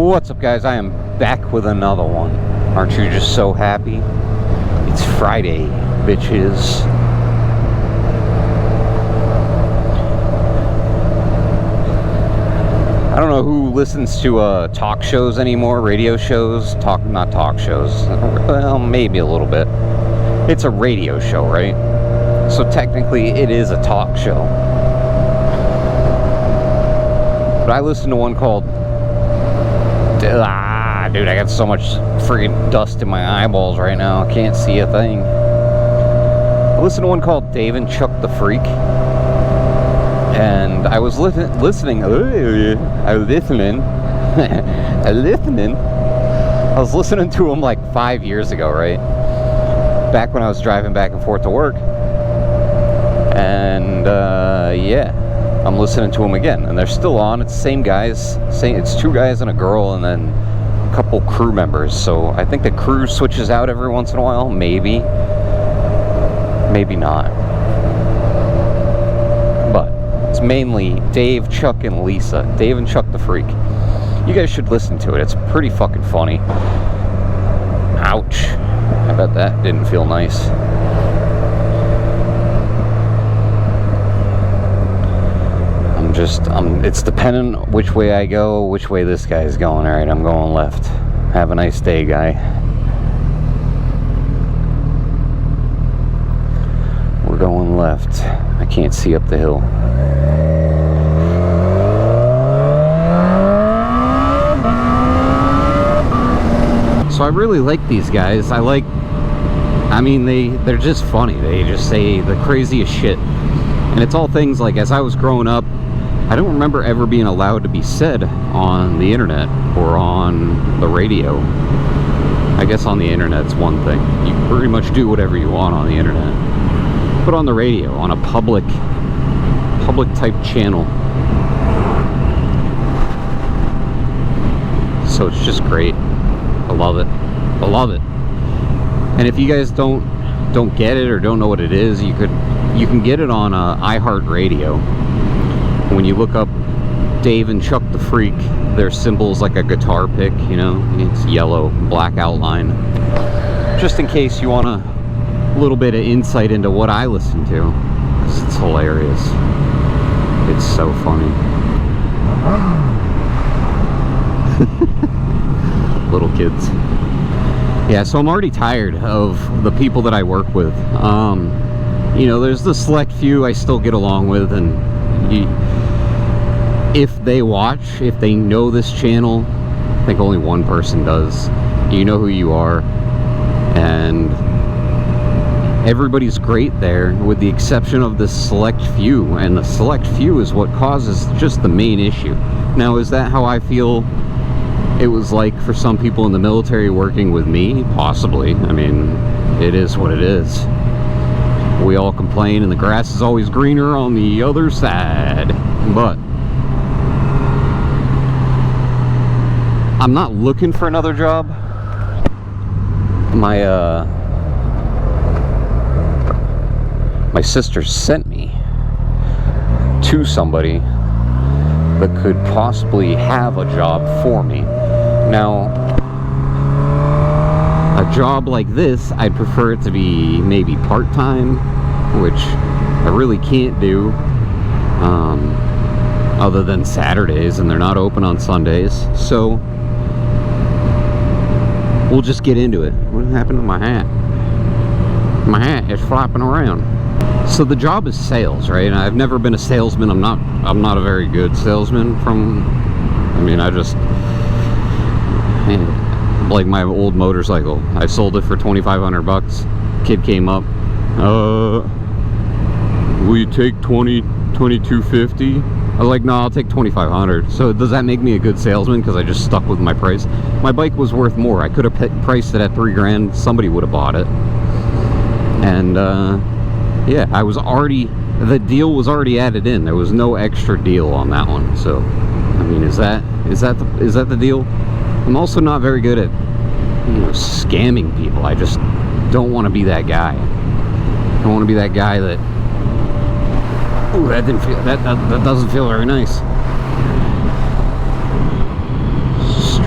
What's up, guys? I am back with another one. Aren't you just so happy? It's Friday, bitches. I don't know who listens to talk shows anymore, radio shows, not talk shows. Well, maybe a little bit. It's a radio show, right? So technically it is a talk show. But I listen to one called dude, I got so much freaking dust in my eyeballs right now. I can't see a thing. I listened to one called Dave and Chuck the Freak. And I was listening. I was listening to him like 5 years ago, right? Back when I was driving back and forth to work. And yeah, I'm listening to them again, and they're still on. It's the same guys. It's two guys and a girl, and then a couple crew members. So I think the crew switches out every once in a while. Maybe not. But it's mainly Dave, Chuck, and Lisa. Dave and Chuck the Freak. You guys should listen to it. It's pretty fucking funny. Ouch. I bet that didn't feel nice. It's dependent which way I go, which way this guy's going. Alright, I'm going left. Have a nice day, guy. We're going left. I can't see up the hill. So I really like these guys. I mean, they're just funny. They just say the craziest shit. And it's all things like, as I was growing up, I don't remember ever being allowed to be said on the internet or on the radio. I guess on the internet's one thing. You can pretty much do whatever you want on the internet. But on the radio, on a public type channel. So it's just great. I love it. I love it. And if you guys don't get it or don't know what it is, you can get it on iHeartRadio. When you look up Dave and Chuck the Freak, their symbol's like a guitar pick, you know? It's yellow, black outline. Just in case you want a little bit of insight into what I listen to. 'Cause it's hilarious. It's so funny. Little kids. Yeah, so I'm already tired of the people that I work with. You know, there's the select few I still get along with, and if they watch, if they know this channel, I think only one person does. You know who you are, and everybody's great there with the exception of the select few, and the select few is what causes just the main issue. Now, is that how I feel it was like for some people in the military working with me? Possibly. I mean, it is what it is. We all complain and the grass is always greener on the other side. But I'm not looking for another job. My sister sent me to somebody that could possibly have a job for me. Now, a job like this, I'd prefer it to be maybe part-time, which I really can't do other than Saturdays, and they're not open on Sundays. So we'll just get into it. What happened to my hat? My hat is flopping around. So the job is sales, right? And I've never been a salesman. I'm not a very good salesman. Like my old motorcycle, I sold it for $2,500. Kid came up, will you take $22.50? I was like, no, I'll take $2,500. So does that make me a good salesman because I just stuck with my price? My bike was worth more. I could have priced it at $3 grand. Somebody would have bought it. And yeah, the deal was already added in. There was no extra deal on that one. So I mean, is that the deal? I'm also not very good at, you know, scamming people. I just don't want to be that guy. I don't want to be that guy that, ooh, that doesn't feel very nice.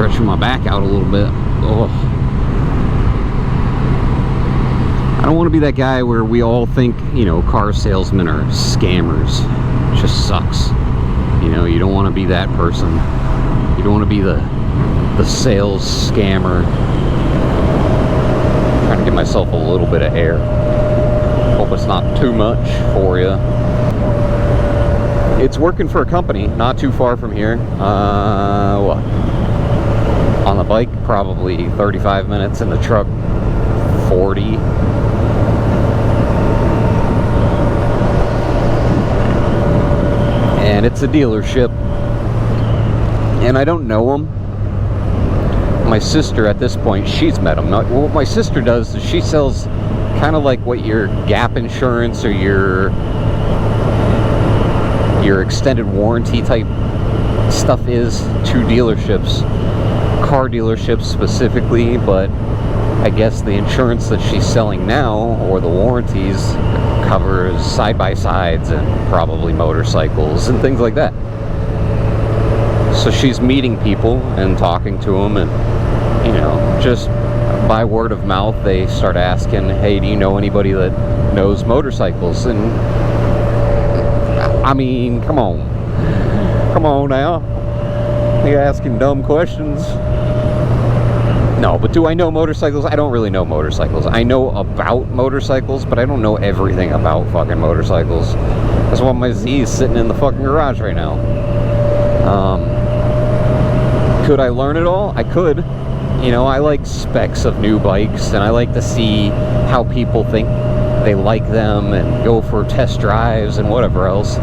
stretching my back out a little bit. Oh. I don't want to be that guy where we all think, you know, car salesmen are scammers. It just sucks. You know, you don't want to be that person. You don't want to be the sales scammer. I'm trying to give myself a little bit of air. Hope it's not too much for you. It's working for a company not too far from here. What? On the bike, probably 35 minutes. In the truck, 40. And it's a dealership. And I don't know them. My sister, at this point, she's met them. What my sister does is she sells kind of like what your gap insurance or your extended warranty type stuff is to dealerships, car dealerships specifically, but I guess the insurance that she's selling now, or the warranties, covers side-by-sides and probably motorcycles and things like that. So she's meeting people and talking to them, and, you know, just by word of mouth, they start asking, hey, do you know anybody that knows motorcycles? And I mean, come on now, you're asking dumb questions. No, but do I know motorcycles? I don't really know motorcycles. I know about motorcycles, but I don't know everything about fucking motorcycles. That's why my Z is sitting in the fucking garage right now. Could I learn it all? I could. You know, I like specs of new bikes, and I like to see how people think they like them and go for test drives and whatever else.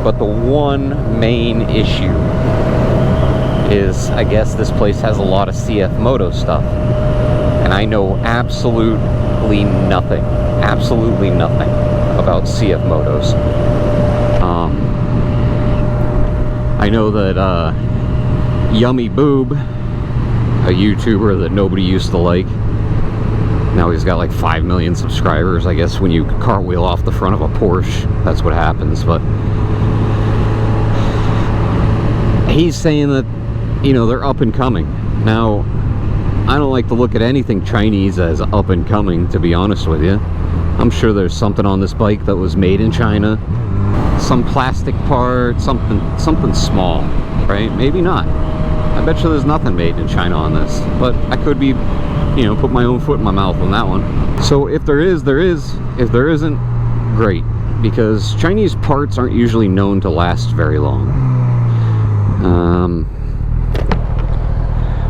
But the one main issue is, I guess this place has a lot of Cfmoto stuff, and I know absolutely nothing about Cfmotos. I know that Yummy Boob, a YouTuber that nobody used to like, now he's got like 5 million subscribers. I guess when you cartwheel off the front of a Porsche, that's what happens. But he's saying that, you know, they're up and coming. Now, I don't like to look at anything Chinese as up and coming, to be honest with you. I'm sure there's something on this bike that was made in China. Some plastic part, something small, right? Maybe not. I bet you there's nothing made in China on this. But I could be, you know, put my own foot in my mouth on that one. So if there is, there is. If there isn't, great. Because Chinese parts aren't usually known to last very long.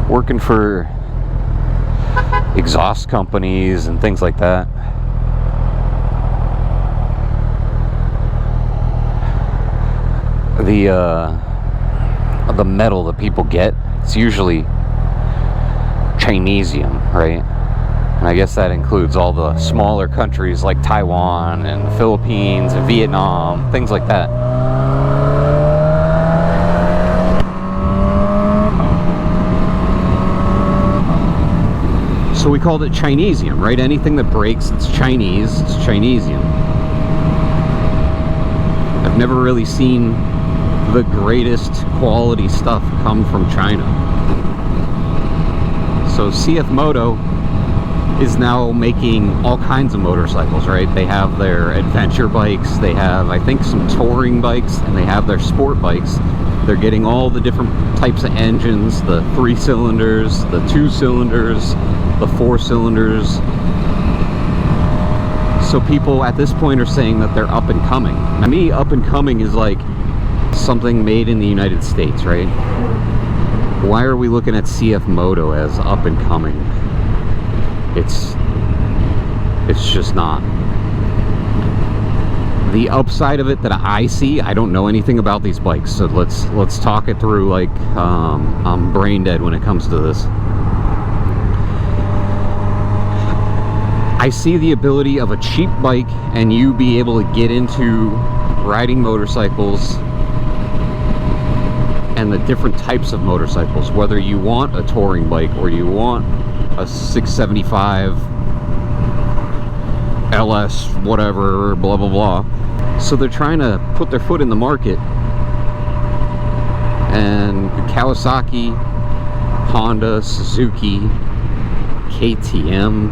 Working for exhaust companies and things like that. The metal that people get, it's usually Chinesium, right? And I guess that includes all the smaller countries like Taiwan and the Philippines and Vietnam, things like that. So we called it Chinesium, right? Anything that breaks, it's Chinese, it's Chinesium. I've never really seen the greatest quality stuff come from China. So Cfmoto is now making all kinds of motorcycles, right? They have their adventure bikes, they have, I think, some touring bikes, and they have their sport bikes. They're getting all the different types of engines, the 3 cylinders, the 2 cylinders, the 4 cylinders. So people at this point are saying that they're up and coming. To me, up and coming is like something made in the United States, right? Why are we looking at Cfmoto as up and coming? It's just not. The upside of it that I see, I don't know anything about these bikes, so let's talk it through like I'm brain dead when it comes to this. I see the ability of a cheap bike and you be able to get into riding motorcycles and the different types of motorcycles, whether you want a touring bike or you want a 675 LS whatever, blah blah blah. So they're trying to put their foot in the market, and Kawasaki Honda, Suzuki, KTM.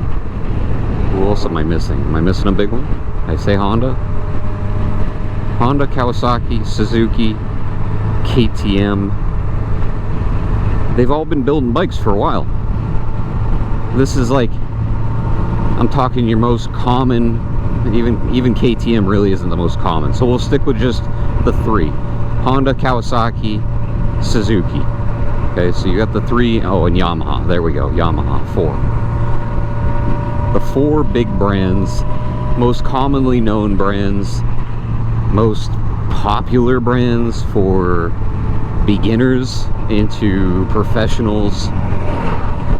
Who else am I missing? Am I missing a big one? I say Honda? Honda, Kawasaki, Suzuki, KTM. They've all been building bikes for a while. This is like, I'm talking your most common, even KTM really isn't the most common. So we'll stick with just the three. Honda, Kawasaki, Suzuki. Okay, so you got the three, oh, and Yamaha. There we go, Yamaha, 4. The 4 big brands, most commonly known brands, most popular brands for beginners into professionals,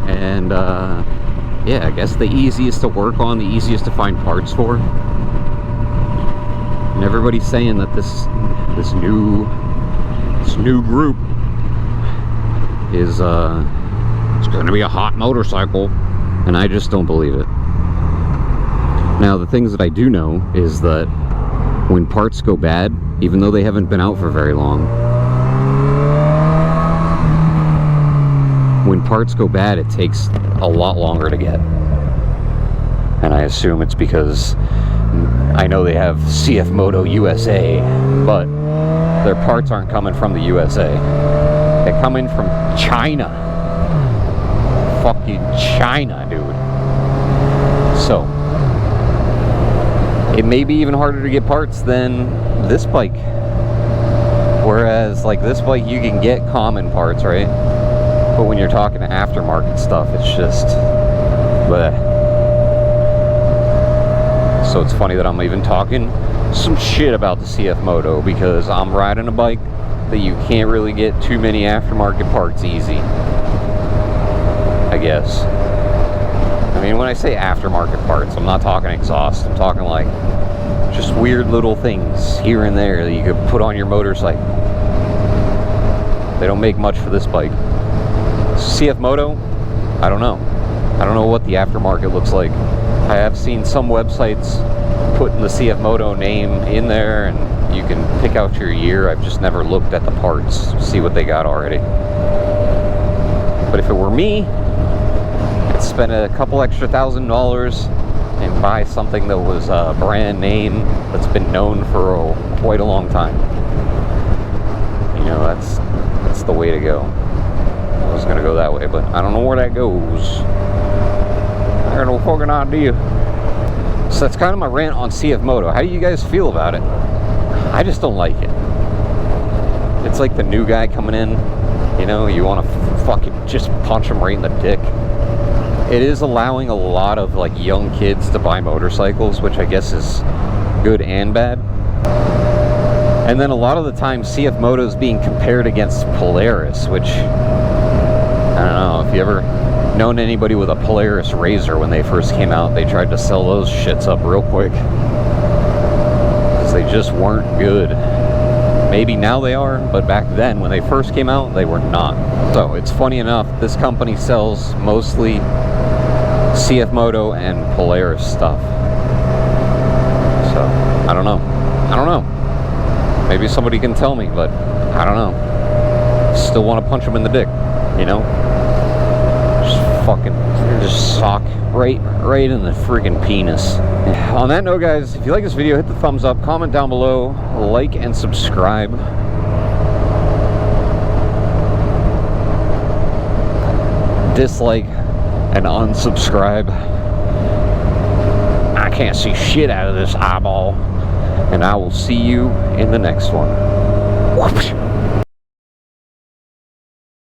and yeah, I guess the easiest to work on, the easiest to find parts for. And everybody's saying that this new group is it's going to be a hot motorcycle, and I just don't believe it. Now, the things that I do know is that when parts go bad, even though they haven't been out for very long, when parts go bad, it takes a lot longer to get. And I assume it's because I know they have Cfmoto USA, but their parts aren't coming from the USA. They're coming from China. Fucking China, dude. So, it may be even harder to get parts than this bike. Whereas, like, this bike, you can get common parts, right? But when you're talking aftermarket stuff, it's just bleh. So it's funny that I'm even talking some shit about the Cfmoto, because I'm riding a bike that you can't really get too many aftermarket parts easy, I guess. I mean, when I say aftermarket parts, I'm not talking exhaust. I'm talking like just weird little things here and there that you could put on your motorcycle. They don't make much for this bike. Cfmoto, I don't know. I don't know what the aftermarket looks like. I have seen some websites putting the Cfmoto name in there, and you can pick out your year. I've just never looked at the parts to see what they got already. But if it were me, I'd spend a couple extra $1,000 and buy something that was a brand name that's been known for quite a long time. You know, that's the way to go. I was gonna go that way, but I don't know where that goes. I got no fucking idea. So that's kind of my rant on Cfmoto. How do you guys feel about it? I just don't like it. It's like the new guy coming in, you know, you want to fucking just punch him right in the dick. It is allowing a lot of like young kids to buy motorcycles, which I guess is good and bad. And then a lot of the time Cfmoto is being compared against Polaris, which I don't know if you ever known anybody with a Polaris Razor. When they first came out, they tried to sell those shits up real quick because they just weren't good. Maybe now they are, but back then when they first came out, they were not. So it's funny enough, this company sells mostly Cfmoto and Polaris stuff. So I don't know. Maybe somebody can tell me, but I don't know. Still want to punch them in the dick, you know? Just sock right in the freaking penis. On that note, guys, if you like this video, hit the thumbs up, comment down below, like and subscribe. Dislike and unsubscribe. I can't see shit out of this eyeball. And I will see you in the next one. Whoosh.